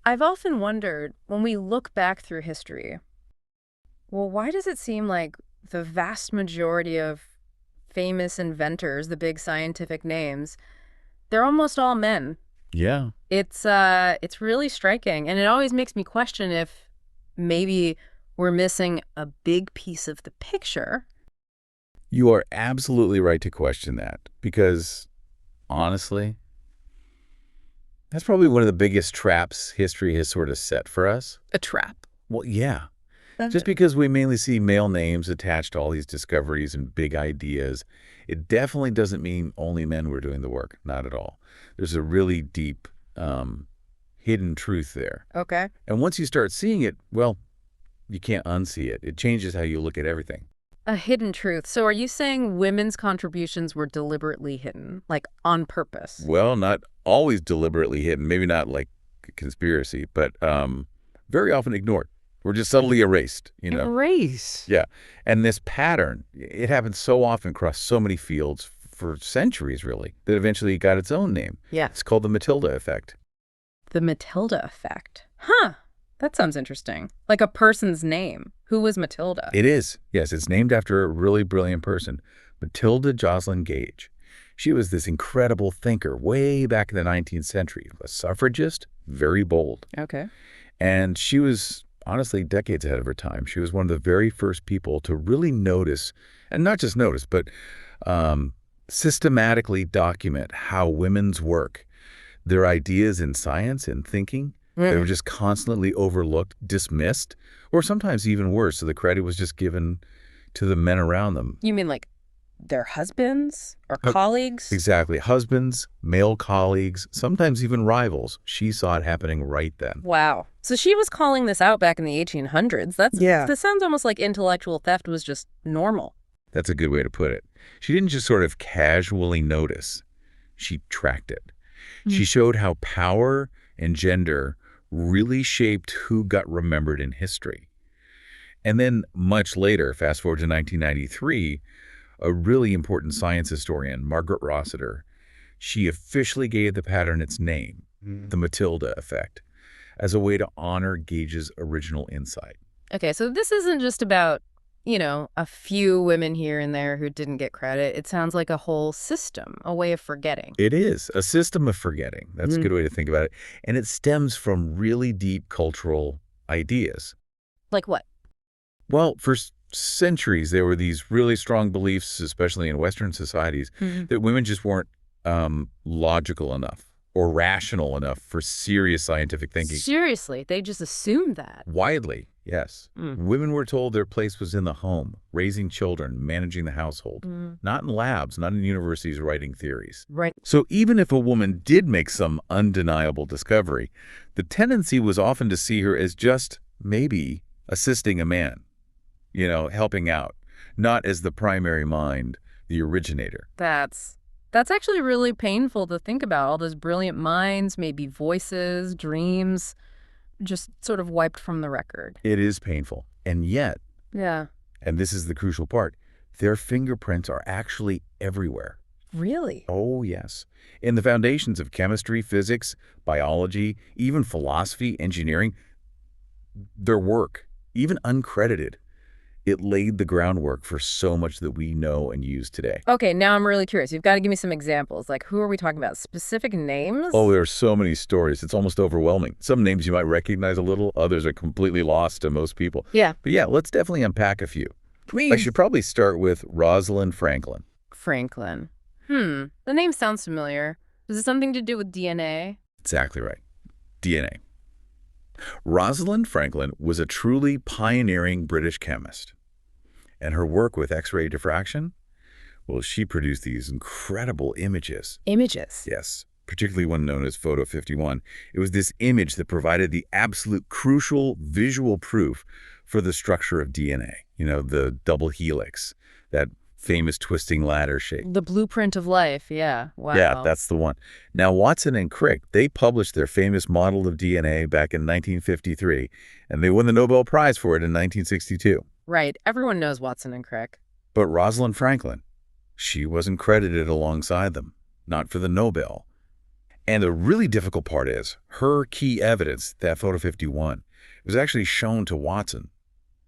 I've often wondered, when we look back through history, well, why does it seem like the vast majority of famous inventors, the big scientific names, they're almost all men? Yeah. It's really striking, and it always makes me question if maybe we're missing a big piece of the picture. You are absolutely right to question that because, honestly, that's probably one of the biggest traps history has sort of set for us. A trap. Well, yeah. Just because we mainly see male names attached to all these discoveries and big ideas, it definitely doesn't mean only men were doing the work. Not at all. There's a really deep, hidden truth there. Okay. And once you start seeing it, well, you can't unsee it. It changes how you look at everything. A hidden truth. So are you saying women's contributions were deliberately hidden, like on purpose? Well, not always deliberately hidden, maybe not like a conspiracy, but very often ignored. We're just subtly erased. Erase. Yeah. And this pattern, it happens so often across so many fields for centuries, really, that eventually it got its own name. Yeah. It's called the Matilda Effect. The Matilda Effect. Huh. That sounds interesting. Like a person's name. Who was Matilda? It is. Yes, it's named after a really brilliant person, Matilda Joslyn Gage. She was this incredible thinker way back in the 19th century, a suffragist, very bold. Okay. And she was honestly decades ahead of her time. She was one of the very first people to really notice, and not just notice, but systematically document how women's work, their ideas in science and thinking, they were just constantly overlooked, dismissed, or sometimes even worse. So the credit was just given to the men around them. You mean like their husbands or colleagues? Exactly. Husbands, male colleagues, sometimes even rivals. She saw it happening right then. Wow. So she was calling this out back in the 1800s. This sounds almost like intellectual theft was just normal. That's a good way to put it. She didn't just sort of casually notice. She tracked it. She showed how power and gender really shaped who got remembered in history. And then much later, fast forward to 1993, a really important science historian, Margaret Rossiter, she officially gave the pattern its name, the Matilda Effect, as a way to honor Gage's original insight. Okay, so this isn't just about, a few women here and there who didn't get credit. It sounds like a whole system, a way of forgetting. It is a system of forgetting. That's a good way to think about it. And it stems from really deep cultural ideas. Like what? Well, for centuries, there were these really strong beliefs, especially in Western societies, that women just weren't logical enough or rational enough for serious scientific thinking. Seriously, they just assumed that. Widely, yes. Women were told their place was in the home, raising children, managing the household, not in labs, not in universities writing theories. Right. So even if a woman did make some undeniable discovery, the tendency was often to see her as just maybe assisting a man, helping out, not as the primary mind, the originator. That's actually really painful to think about. All those brilliant minds, maybe voices, dreams, just sort of wiped from the record. It is painful. And yet, yeah, and this is the crucial part, their fingerprints are actually everywhere. Really? Oh, yes. In the foundations of chemistry, physics, biology, even philosophy, engineering, their work, even uncredited, it laid the groundwork for so much that we know and use today. Okay, now I'm really curious. You've got to give me some examples. Like, who are we talking about? Specific names? Oh, there are so many stories. It's almost overwhelming. Some names you might recognize a little. Others are completely lost to most people. Yeah. But yeah, let's definitely unpack a few. Please. I should probably start with Rosalind Franklin. Franklin. The name sounds familiar. Is it something to do with DNA? Exactly right. DNA. Rosalind Franklin was a truly pioneering British chemist. And her work with X-ray diffraction, well, she produced these incredible images. Images? Yes, particularly one known as Photo 51. It was this image that provided the absolute crucial visual proof for the structure of DNA. The double helix, that famous twisting ladder shape. The blueprint of life, yeah. Wow. Yeah, that's the one. Now, Watson and Crick, they published their famous model of DNA back in 1953, and they won the Nobel Prize for it in 1962. Right. Everyone knows Watson and Crick. But Rosalind Franklin, she wasn't credited alongside them, not for the Nobel. And the really difficult part is her key evidence, that photo 51, was actually shown to Watson,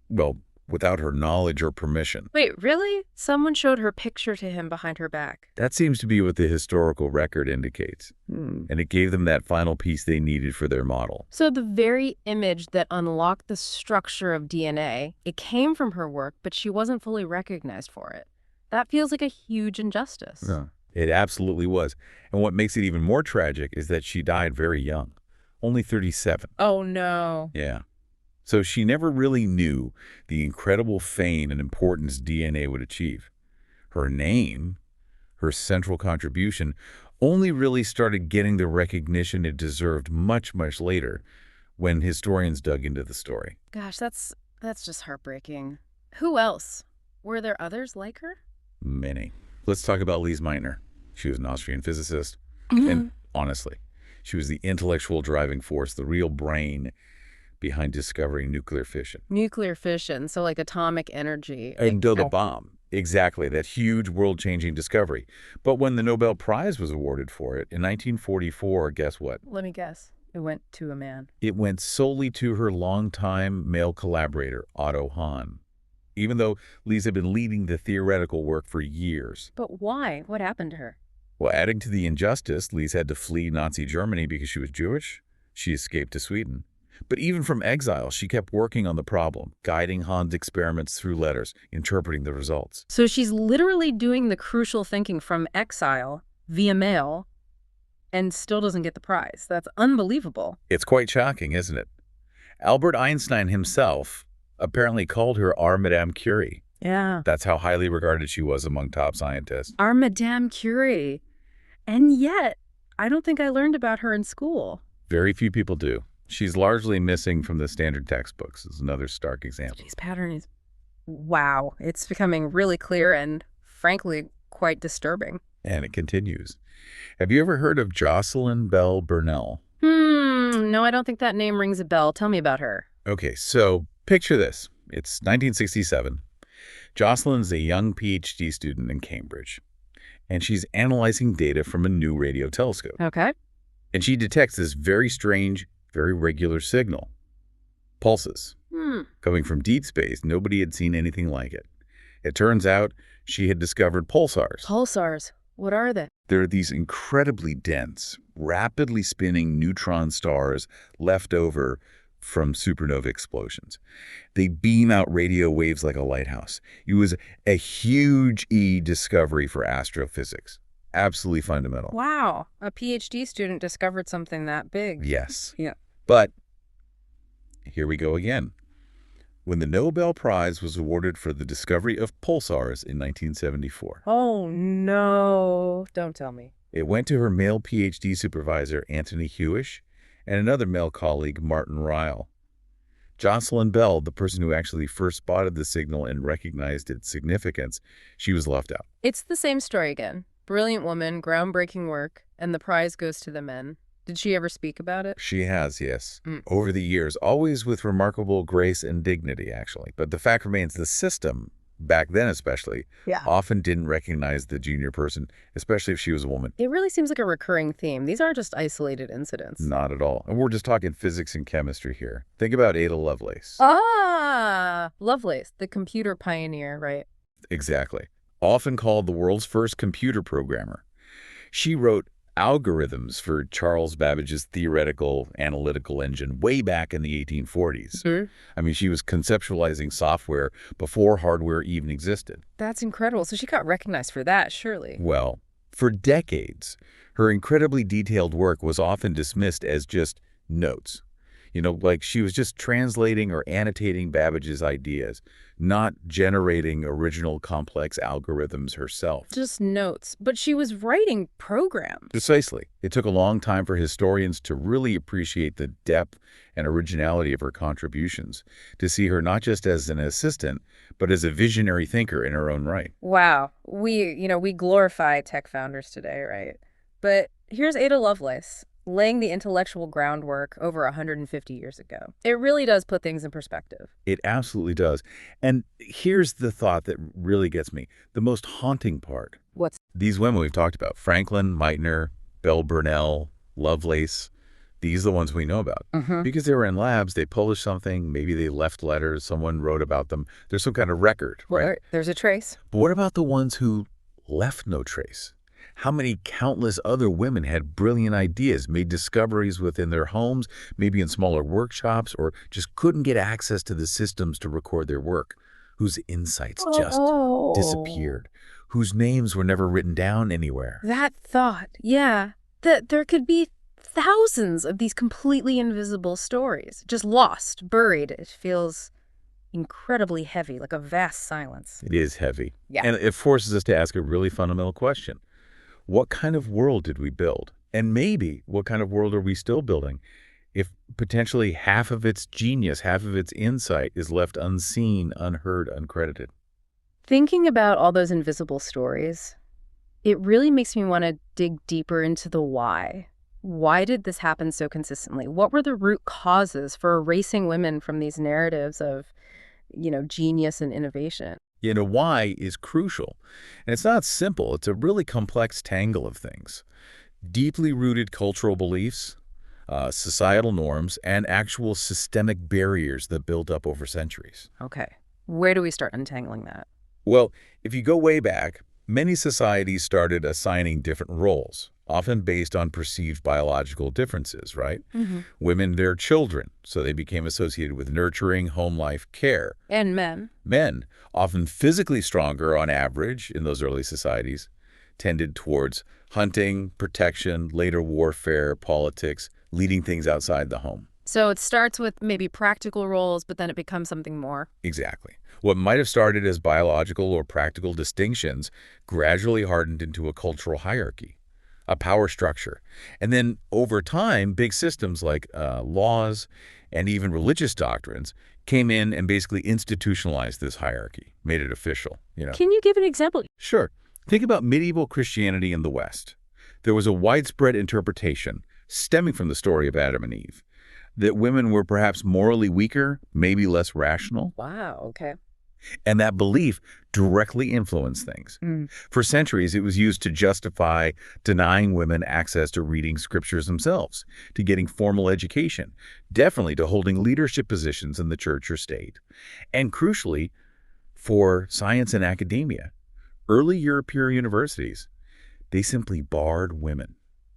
well, without her knowledge or permission. Wait, really? Someone showed her picture to him behind her back. That seems to be what the historical record indicates. And it gave them that final piece they needed for their model. So the very image that unlocked the structure of DNA, it came from her work, but she wasn't fully recognized for it. That feels like a huge injustice. Yeah. It absolutely was. And what makes it even more tragic is that she died very young, only 37. Oh, no. Yeah. So she never really knew the incredible fame and importance DNA would achieve. Her name, her central contribution, only really started getting the recognition it deserved much, much later when historians dug into the story. Gosh, that's just heartbreaking. Who else? Were there others like her? Many. Let's talk about Lise Meitner. She was an Austrian physicist. And honestly, she was the intellectual driving force, the real brain behind discovering nuclear fission. Nuclear fission, so like atomic energy. And the bomb. Exactly, that huge world-changing discovery. But when the Nobel Prize was awarded for it in 1944, guess what? Let me guess. It went to a man. It went solely to her longtime male collaborator, Otto Hahn, even though Lise had been leading the theoretical work for years. But why? What happened to her? Well, adding to the injustice, Lise had to flee Nazi Germany because she was Jewish. She escaped to Sweden. But even from exile, she kept working on the problem, guiding Hahn's experiments through letters, interpreting the results. So she's literally doing the crucial thinking from exile via mail and still doesn't get the prize. That's unbelievable. It's quite shocking, isn't it? Albert Einstein himself apparently called her our Madame Curie. Yeah. That's how highly regarded she was among top scientists. Our Madame Curie. And yet, I don't think I learned about her in school. Very few people do. She's largely missing from the standard textbooks, is another stark example. These patterns, wow, it's becoming really clear and, frankly, quite disturbing. And it continues. Have you ever heard of Jocelyn Bell Burnell? No, I don't think that name rings a bell. Tell me about her. Okay, so picture this. It's 1967. Jocelyn's a young PhD student in Cambridge, and she's analyzing data from a new radio telescope. Okay. And she detects this very strange, very regular signal. Pulses. Coming from deep space, nobody had seen anything like it. It turns out she had discovered pulsars. Pulsars. What are they? They're these incredibly dense, rapidly spinning neutron stars left over from supernova explosions. They beam out radio waves like a lighthouse. It was a huge discovery for astrophysics. Absolutely fundamental. Wow. A PhD student discovered something that big. Yes. Yeah. But here we go again. When the Nobel Prize was awarded for the discovery of pulsars in 1974, Oh, no. Don't tell me. it went to her male PhD supervisor, Anthony Hewish, and another male colleague, Martin Ryle. Jocelyn Bell, the person who actually first spotted the signal and recognized its significance, she was left out. It's the same story again. Brilliant woman, groundbreaking work, and the prize goes to the men. Did she ever speak about it? She has, yes. Over the years, always with remarkable grace and dignity, actually. But the fact remains the system, back then especially, often didn't recognize the junior person, especially if she was a woman. It really seems like a recurring theme. These aren't just isolated incidents. Not at all. And we're just talking physics and chemistry here. Think about Ada Lovelace. Ah, Lovelace, the computer pioneer, right? Exactly. Often called the world's first computer programmer. She wrote algorithms for Charles Babbage's theoretical analytical engine way back in the 1840s. I mean, she was conceptualizing software before hardware even existed. That's incredible. So she got recognized for that, surely. Well, for decades, her incredibly detailed work was often dismissed as just notes. You know, like she was just translating or annotating Babbage's ideas, not generating original complex algorithms herself. Just notes. But she was writing programs. Precisely. It took a long time for historians to really appreciate the depth and originality of her contributions, to see her not just as an assistant, but as a visionary thinker in her own right. Wow. We glorify tech founders today, right? But here's Ada Lovelace, laying the intellectual groundwork over 150 years ago. It really does put things in perspective. It absolutely does. And here's the thought that really gets me. The most haunting part. What's These women we've talked about, Franklin, Meitner, Bell Burnell, Lovelace. These are the ones we know about. Mm-hmm. Because they were in labs, they published something, maybe they left letters, someone wrote about them. There's some kind of record, right? There's a trace. But what about the ones who left no trace? How many countless other women had brilliant ideas, made discoveries within their homes, maybe in smaller workshops, or just couldn't get access to the systems to record their work, whose insights just disappeared, whose names were never written down anywhere? That thought, yeah, that there could be thousands of these completely invisible stories, just lost, buried. It feels incredibly heavy, like a vast silence. It is heavy. Yeah. And it forces us to ask a really fundamental question. What kind of world did we build? And maybe what kind of world are we still building if potentially half of its genius, half of its insight is left unseen, unheard, uncredited? Thinking about all those invisible stories, it really makes me want to dig deeper into the why. Why did this happen so consistently? What were the root causes for erasing women from these narratives of, genius and innovation? Why is crucial. And it's not simple. It's a really complex tangle of things. Deeply rooted cultural beliefs, societal norms, and actual systemic barriers that build up over centuries. Okay. Where do we start untangling that? Well, if you go way back, many societies started assigning different roles, often based on perceived biological differences, right? Mm-hmm. Women, their children, so they became associated with nurturing, home life, care. And men. Men, often physically stronger on average in those early societies, tended towards hunting, protection, later warfare, politics, leading things outside the home. So it starts with maybe practical roles, but then it becomes something more. Exactly. What might have started as biological or practical distinctions gradually hardened into a cultural hierarchy, a power structure. And then over time, big systems like laws and even religious doctrines came in and basically institutionalized this hierarchy, made it official. Can you give an example? Sure. Think about medieval Christianity in the West. There was a widespread interpretation stemming from the story of Adam and Eve that women were perhaps morally weaker, maybe less rational. Wow, okay. And that belief directly influenced things. For centuries, it was used to justify denying women access to reading scriptures themselves, to getting formal education, definitely to holding leadership positions in the church or state. And crucially, for science and academia, early European universities, they simply barred women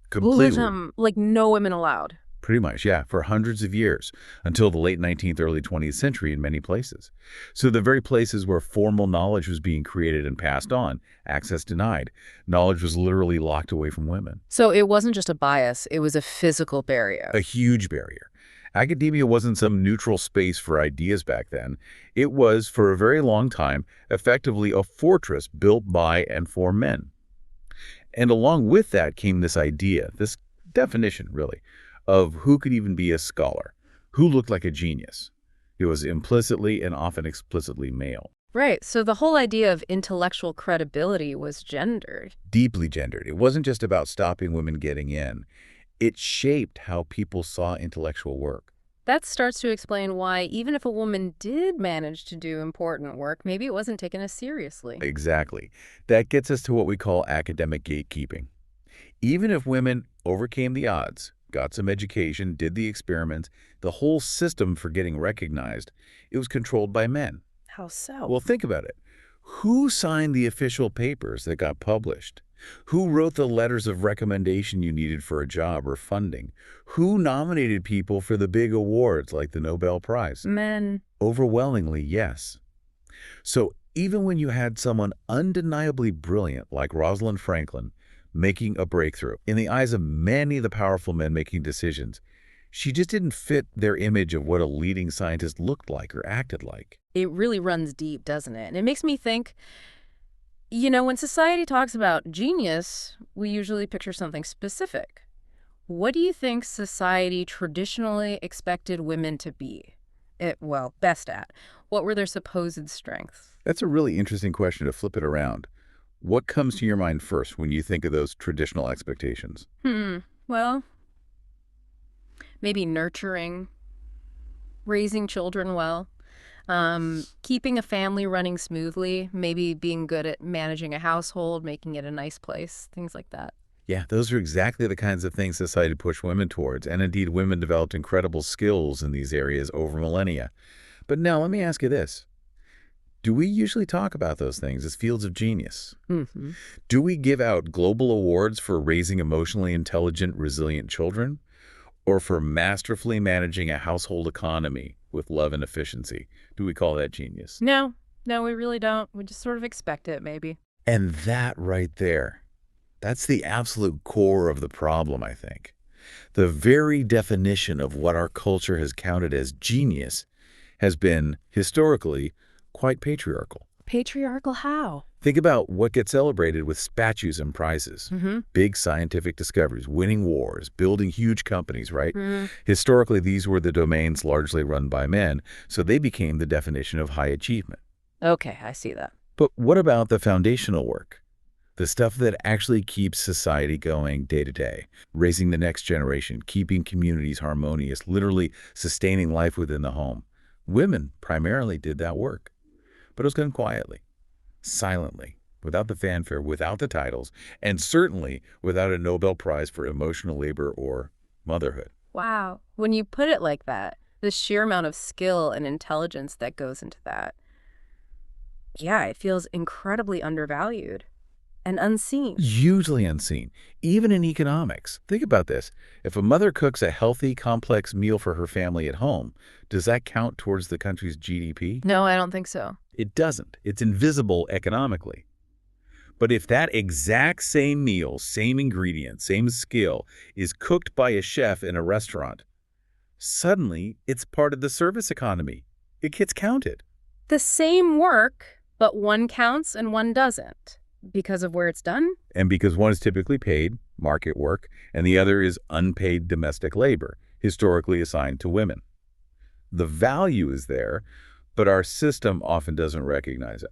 completely. Like no women allowed. Pretty much, yeah, for hundreds of years, until the late 19th, early 20th century in many places. So the very places where formal knowledge was being created and passed on, access denied, knowledge was literally locked away from women. So it wasn't just a bias, it was a physical barrier. A huge barrier. Academia wasn't some neutral space for ideas back then. It was, for a very long time, effectively a fortress built by and for men. And along with that came this idea, this definition, really, of who could even be a scholar, who looked like a genius. It was implicitly and often explicitly male. Right, so the whole idea of intellectual credibility was gendered. Deeply gendered. It wasn't just about stopping women getting in. It shaped how people saw intellectual work. That starts to explain why, even if a woman did manage to do important work, maybe it wasn't taken as seriously. Exactly. That gets us to what we call academic gatekeeping. Even if women overcame the odds, got some education, did the experiments, the whole system for getting recognized, it was controlled by men. How so? Well, think about it. Who signed the official papers that got published? Who wrote the letters of recommendation you needed for a job or funding? Who nominated people for the big awards like the Nobel Prize? Men. Overwhelmingly, yes. So even when you had someone undeniably brilliant like Rosalind Franklin making a breakthrough, in the eyes of many of the powerful men making decisions, she just didn't fit their image of what a leading scientist looked like or acted like. It really runs deep, doesn't it? And it makes me think, when society talks about genius, we usually picture something specific. What do you think society traditionally expected women to be? Best at. What were their supposed strengths? That's a really interesting question to flip it around. What comes to your mind first when you think of those traditional expectations? Well, maybe nurturing, raising children well, keeping a family running smoothly, maybe being good at managing a household, making it a nice place, things like that. Yeah, those are exactly the kinds of things society pushed women towards, and indeed women developed incredible skills in these areas over millennia. But now let me ask you this. Do we usually talk about those things as fields of genius? Hmm. Do we give out global awards for raising emotionally intelligent, resilient children? Or for masterfully managing a household economy with love and efficiency? Do we call that genius? No, no, we really don't. We just sort of expect it, maybe. And that right there, that's the absolute core of the problem, I think. The very definition of what our culture has counted as genius has been, historically, quite patriarchal. Patriarchal how? Think about what gets celebrated with statues and prizes. Mm-hmm. Big scientific discoveries, winning wars, building huge companies, right? Mm-hmm. Historically, these were the domains largely run by men, so they became the definition of high achievement. Okay, I see that. But what about the foundational work? The stuff that actually keeps society going day to day, raising the next generation, keeping communities harmonious, literally sustaining life within the home. Women primarily did that work, but it was done quietly, silently, without the fanfare, without the titles, and certainly without a Nobel Prize for emotional labor or motherhood. Wow. When you put it like that, the sheer amount of skill and intelligence that goes into that, yeah, it feels incredibly undervalued and unseen. Hugely unseen, even in economics. Think about this. If a mother cooks a healthy, complex meal for her family at home, does that count towards the country's GDP? No, I don't think so. It doesn't. It's invisible economically. But if that exact same meal, same ingredient, same skill is cooked by a chef in a restaurant, suddenly it's part of the service economy. It gets counted. The same work, but one counts and one doesn't because of where it's done? And because one is typically paid, market work, and the other is unpaid domestic labor, historically assigned to women. The value is there, but our system often doesn't recognize it.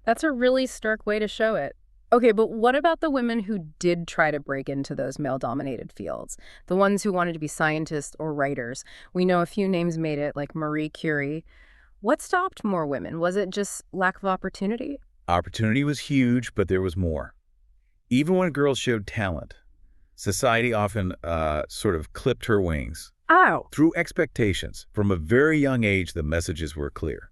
That's a really stark way to show it. Okay, but what about the women who did try to break into those male-dominated fields? The ones who wanted to be scientists or writers. We know a few names made it, like Marie Curie. What stopped more women? Was it just lack of opportunity? Opportunity was huge, but there was more. Even when girls showed talent, society often sort of clipped her wings. Ow! Through expectations, from a very young age, the messages were clear.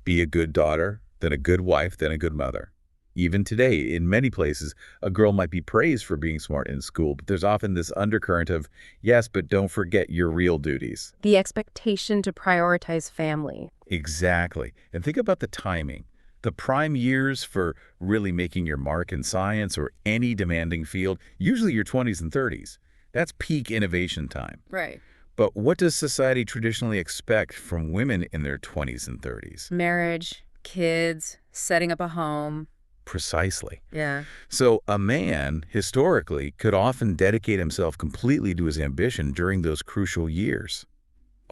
Be a good daughter, then a good wife, then a good mother. Even today, in many places, a girl might be praised for being smart in school, but there's often this undercurrent of, yes, but don't forget your real duties. The expectation to prioritize family. Exactly. And think about the timing. The prime years for really making your mark in science or any demanding field, usually your 20s and 30s. That's peak innovation time. Right. But what does society traditionally expect from women in their 20s and 30s? Marriage, kids, setting up a home. Precisely. Yeah. So a man, historically, could often dedicate himself completely to his ambition during those crucial years.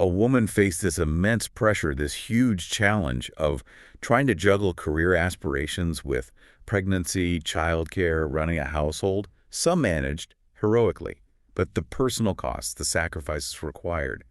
A woman faced this immense pressure, this huge challenge of trying to juggle career aspirations with pregnancy, childcare, running a household. Some managed heroically, but the personal costs, the sacrifices required,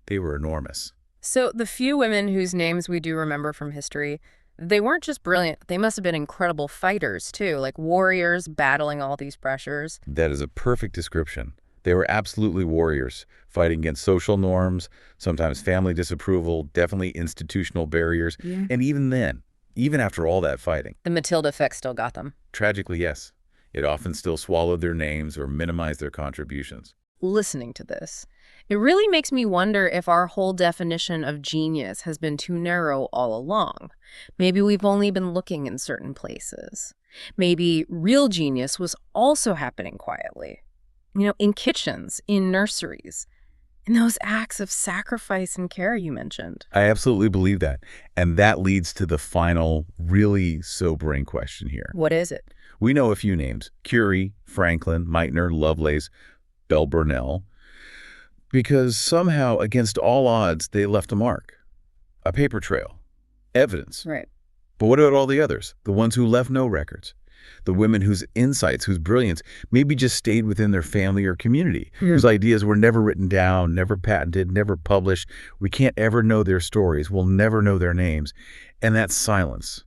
they were enormous. So the few women whose names we do remember from history, they weren't just brilliant. They must have been incredible fighters, too, like warriors battling all these pressures. That is a perfect description. They were absolutely warriors, fighting against social norms, sometimes family disapproval, definitely institutional barriers. Yeah. And even then, even after all that fighting, The Matilda Effect still got them. tragically, yes, it often still swallowed their names or minimized their contributions. Listening to this, it really makes me wonder if our whole definition of genius has been too narrow all along. Maybe we've only been looking in certain places. Maybe real genius was also happening quietly. You know, in kitchens, in nurseries, in those acts of sacrifice and care you mentioned. I absolutely believe that. And that leads to the final, really sobering question here. What is it? We know a few names: Curie, Franklin, Meitner, Lovelace, Bell Burnell, because somehow, against all odds, they left a mark, a paper trail, evidence. Right. But what about all the others, the ones who left no records? The women whose insights, whose brilliance, maybe just stayed within their family or community, whose ideas were never written down, never patented, never published. We can't ever know their stories. We'll never know their names. And that silence,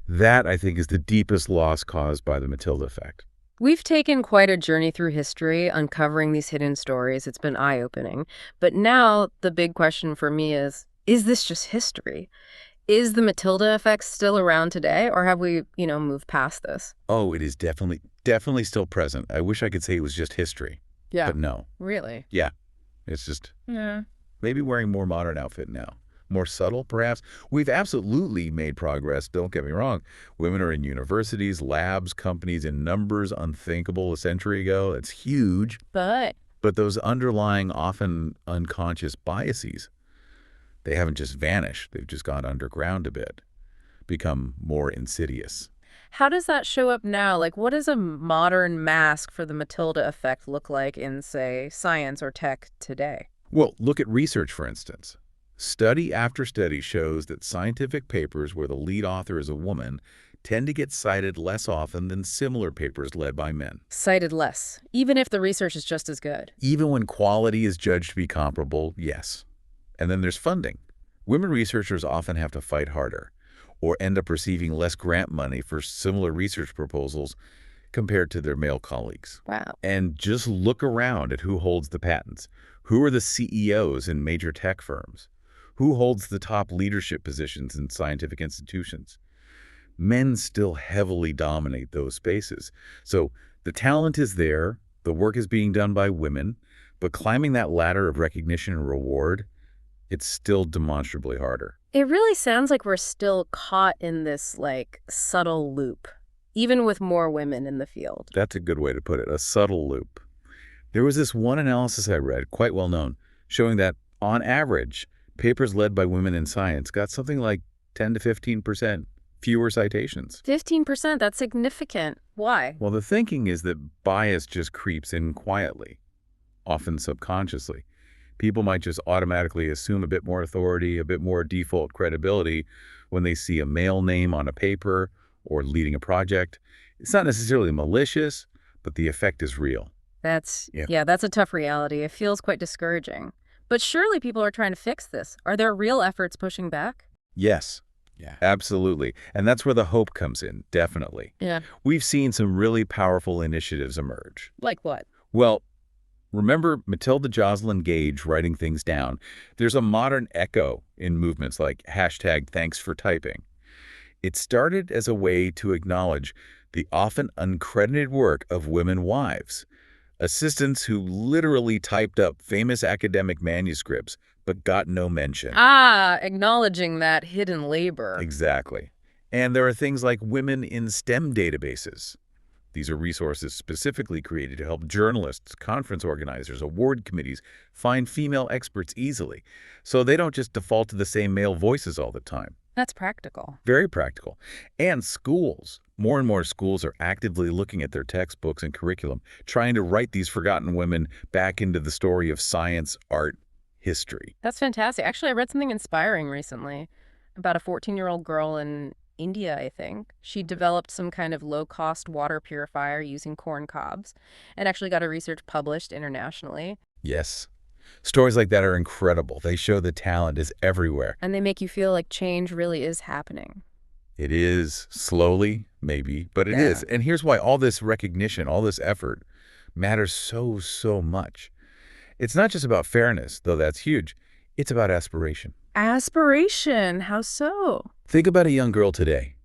that, I think, is the deepest loss caused by the Matilda Effect. We've taken quite a journey through history, uncovering these hidden stories. It's been eye-opening. But now the big question for me is this just history? Is the Matilda effect still around today, or have we, moved past this? Oh, it is definitely still present. I wish I could say it was just history, Yeah. but no. Really? Yeah, it's just Yeah. maybe wearing more modern outfit now. More subtle, perhaps. We've absolutely made progress, don't get me wrong. Women are in universities, labs, companies in numbers unthinkable a century ago. It's huge. But But those underlying, often unconscious biases, they haven't just vanished. They've just gone underground a bit, become more insidious. how does that show up now? Like, what does a modern mask for the Matilda effect look like in, say, science or tech today? Well, look at research, for instance. Study after study shows that scientific papers where the lead author is a woman tend to get cited less often than similar papers led by men, Cited less, even if the research is just as good. even when quality is judged to be comparable, yes. And then there's funding. Women researchers often have to fight harder or end up receiving less grant money for similar research proposals compared to their male colleagues. Wow. And just look around at who holds the patents. Who are the CEOs in major tech firms? Who holds the top leadership positions in scientific institutions? Men still heavily dominate those spaces. So the talent is there, the work is being done by women, but climbing that ladder of recognition and reward, it's still demonstrably harder. It really sounds like we're still caught in this, like, subtle loop, even with more women in the field. That's a good way to put it, a subtle loop. There was this one analysis I read, quite well known, showing that, on average, papers led by women in science got something like 10 to 15% fewer citations. 15%, that's significant. Why? Well, the thinking is that bias just creeps in quietly, often subconsciously. People might just automatically assume a bit more authority, a bit more default credibility when they see a male name on a paper or leading a project. It's not necessarily malicious, but the effect is real. That's a tough reality. It feels quite discouraging. But surely people are trying to fix this. Are there real efforts pushing back? Yes, yeah, absolutely. And that's where the hope comes in, definitely. Yeah. We've seen some really powerful initiatives emerge. Like what? Well, remember Matilda Joslyn Gage writing things down? There's a modern echo in movements like #ThanksForTyping. It started as a way to acknowledge the often uncredited work of women wives, assistants who literally typed up famous academic manuscripts but got no mention. Ah, acknowledging that hidden labor. Exactly. And there are things like Women in STEM databases. These are resources specifically created to help journalists, conference organizers, award committees find female experts easily, so they don't just default to the same male voices all the time. That's practical. Very practical. And schools. More and more schools are actively looking at their textbooks and curriculum, trying to write these forgotten women back into the story of science, art, history. That's fantastic. Actually, I read something inspiring recently about a 14-year-old girl in India, I think. She developed some kind of low-cost water purifier using corn cobs and actually got her research published internationally. Yes. Stories like that are incredible. They show the talent is everywhere. And they make you feel like change really is happening. It is slowly, maybe, but it is. And here's why all this recognition, all this effort matters so much. It's not just about fairness, though that's huge. It's about aspiration. Aspiration? How so? Think about a young girl today.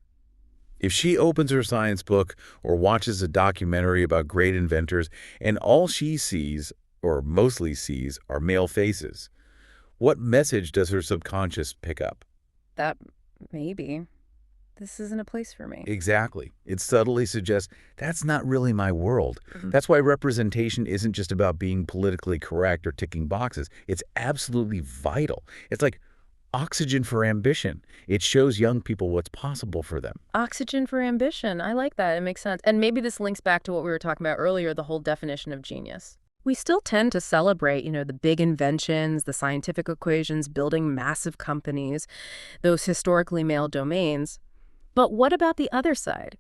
If she opens her science book or watches a documentary about great inventors and all she sees, or mostly sees, are male faces, what message does her subconscious pick up? That maybe. This isn't a place for me. Exactly. It subtly suggests that's not really my world. Mhm. That's why representation isn't just about being politically correct or ticking boxes. It's absolutely vital. It's like oxygen for ambition. It shows young people what's possible for them. Oxygen for ambition. I like that. It makes sense. And maybe this links back to what we were talking about earlier, the whole definition of genius. We still tend to celebrate, the big inventions, the scientific equations, building massive companies, those historically male domains. But what about the other side?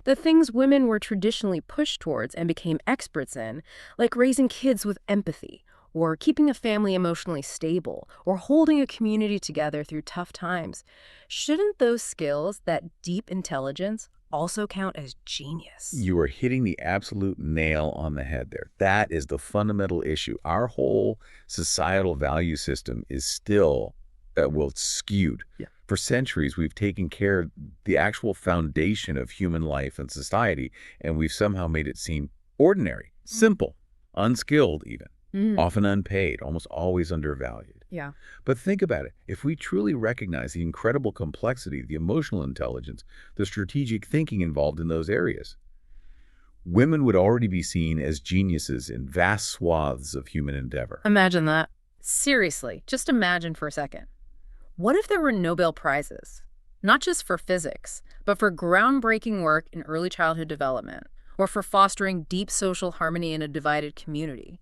The things women were traditionally pushed towards and became experts in, like raising kids with empathy, or keeping a family emotionally stable, or holding a community together through tough times. Shouldn't those skills, that deep intelligence, also count as genius? You are hitting the absolute nail on the head there. That is the fundamental issue. Our whole societal value system is still, well, it's skewed. Yeah. For centuries, we've taken care of the actual foundation of human life and society, and we've somehow made it seem ordinary, simple, unskilled even, often unpaid, almost always undervalued. Yeah. But think about it. If we truly recognize the incredible complexity, the emotional intelligence, the strategic thinking involved in those areas, women would already be seen as geniuses in vast swaths of human endeavor. Imagine that. Seriously, just imagine for a second. What if there were Nobel Prizes? Not just for physics, but for groundbreaking work in early childhood development, or for fostering deep social harmony in a divided community,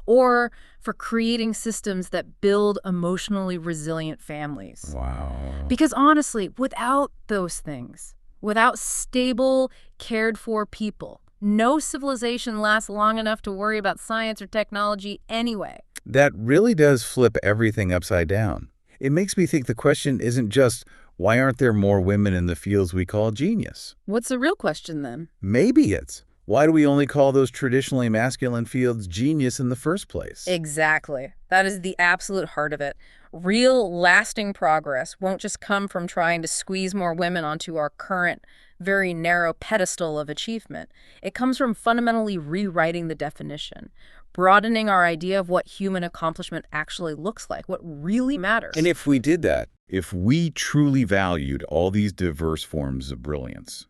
or for creating systems that build emotionally resilient families. Wow. Because honestly, without those things, without stable, cared-for people, no civilization lasts long enough to worry about science or technology anyway. That really does flip everything upside down. It makes me think the question isn't just, why aren't there more women in the fields we call genius? What's the real question then? Maybe it's, why do we only call those traditionally masculine fields genius in the first place? Exactly. That is the absolute heart of it. Real, lasting progress won't just come from trying to squeeze more women onto our current, very narrow pedestal of achievement. It comes from fundamentally rewriting the definition, broadening our idea of what human accomplishment actually looks like, what really matters. And if we did that, if we truly valued all these diverse forms of brilliance,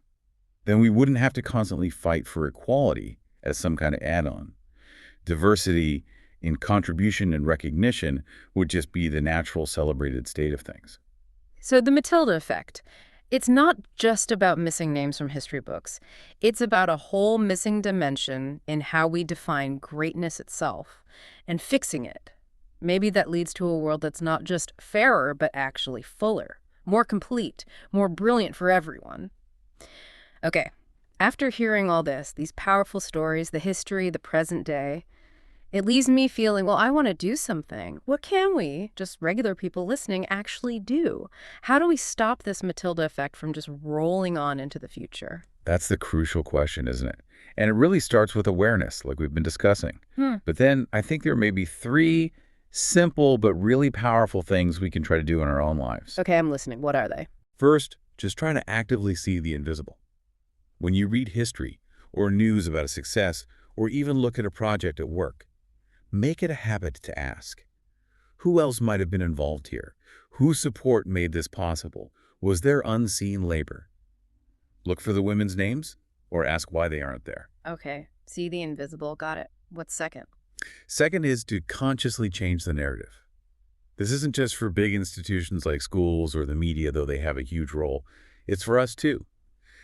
then we wouldn't have to constantly fight for equality as some kind of add-on. Diversity in contribution and recognition would just be the natural celebrated state of things. So the Matilda Effect. It's not just about missing names from history books. It's about a whole missing dimension in how we define greatness itself and fixing it. Maybe that leads to a world that's not just fairer, but actually fuller, more complete, more brilliant for everyone. Okay, after hearing all this, these powerful stories, the history, the present day, it leaves me feeling, well, I want to do something. What can we, just regular people listening, actually do? How do we stop this Matilda effect from just rolling on into the future? That's the crucial question, isn't it? And it really starts with awareness, like we've been discussing. But then I think there may be 3 simple but really powerful things we can try to do in our own lives. Okay, I'm listening. What are they? First, just try to actively see the invisible. When you read history or news about a success, or even look at a project at work, make it a habit to ask, who else might have been involved here? Whose support made this possible? Was there unseen labor? Look for the women's names or ask why they aren't there. Okay, see the invisible. Got it. What's second? Second is to consciously change the narrative. This isn't just for big institutions like schools or the media, though they have a huge role. It's for us too.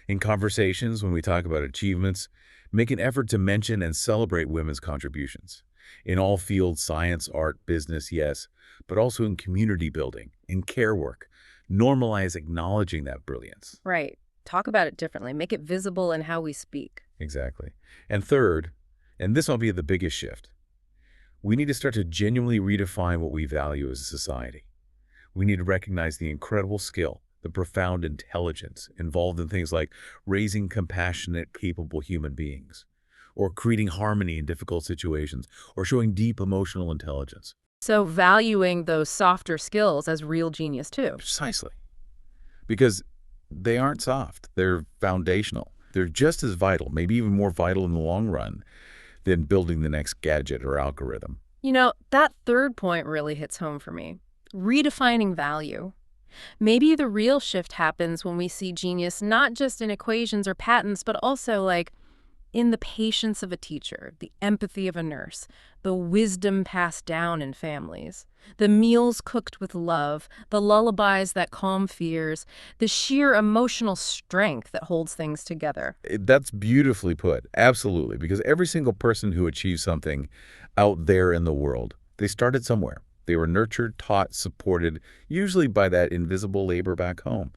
In conversations, when we talk about achievements, make an effort to mention and celebrate women's contributions. In all fields, science, art, business, yes, but also in community building, in care work. Normalize acknowledging that brilliance. Right. Talk about it differently. Make it visible in how we speak. Exactly. And third, and this will be the biggest shift, we need to start to genuinely redefine what we value as a society. We need to recognize the incredible skill, the profound intelligence involved in things like raising compassionate, capable human beings, or creating harmony in difficult situations, or showing deep emotional intelligence. So valuing those softer skills as real genius too. Precisely. Because they aren't soft. They're foundational. They're just as vital, maybe even more vital in the long run, than building the next gadget or algorithm. You know, that third point really hits home for me. Redefining value. Maybe the real shift happens when we see genius not just in equations or patents, but also like in the patience of a teacher, the empathy of a nurse, the wisdom passed down in families, the meals cooked with love, the lullabies that calm fears, the sheer emotional strength that holds things together. That's beautifully put, absolutely, because every single person who achieves something out there in the world, they started somewhere. They were nurtured, taught, supported, usually by that invisible labor back home.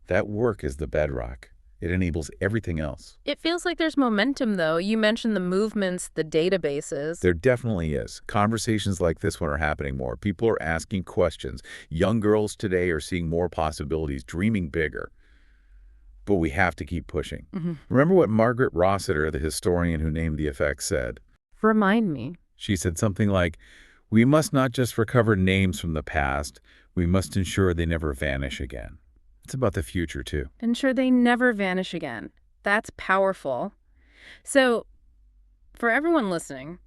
That work is the bedrock. It enables everything else. It feels like there's momentum, though. You mentioned the movements, the databases. There definitely is. Conversations like this one are happening more. People are asking questions. Young girls today are seeing more possibilities, dreaming bigger. but we have to keep pushing. Hmm. Remember what Margaret Rossiter, the historian who named the effect, said? Remind me. She said something like, "We must not just recover names from the past, we must ensure they never vanish again." It's about the future, too. Ensure they never vanish again. That's powerful. So, for everyone listening,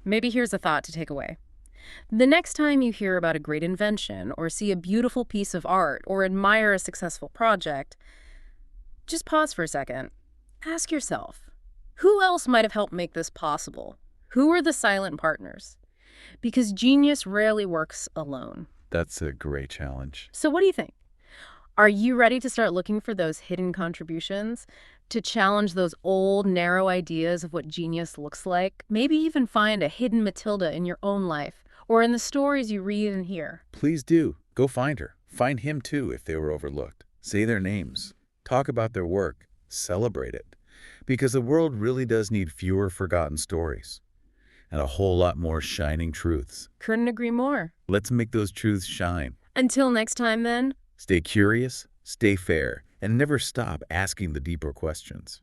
maybe here's a thought to take away. The next time you hear about a great invention or see a beautiful piece of art or admire a successful project, just pause for a second. Ask yourself, who else might have helped make this possible? Who are the silent partners? Because genius rarely works alone. That's a great challenge. So what do you think? Are you ready to start looking for those hidden contributions? To challenge those old, narrow ideas of what genius looks like? Maybe even find a hidden Matilda in your own life or in the stories you read and hear. Please do. Go find her. Find him, too, if they were overlooked. Say their names. Talk about their work. Celebrate it. Because the world really does need fewer forgotten stories and a whole lot more shining truths. Couldn't agree more. Let's make those truths shine. Until next time, then. Stay curious, stay fair, and never stop asking the deeper questions.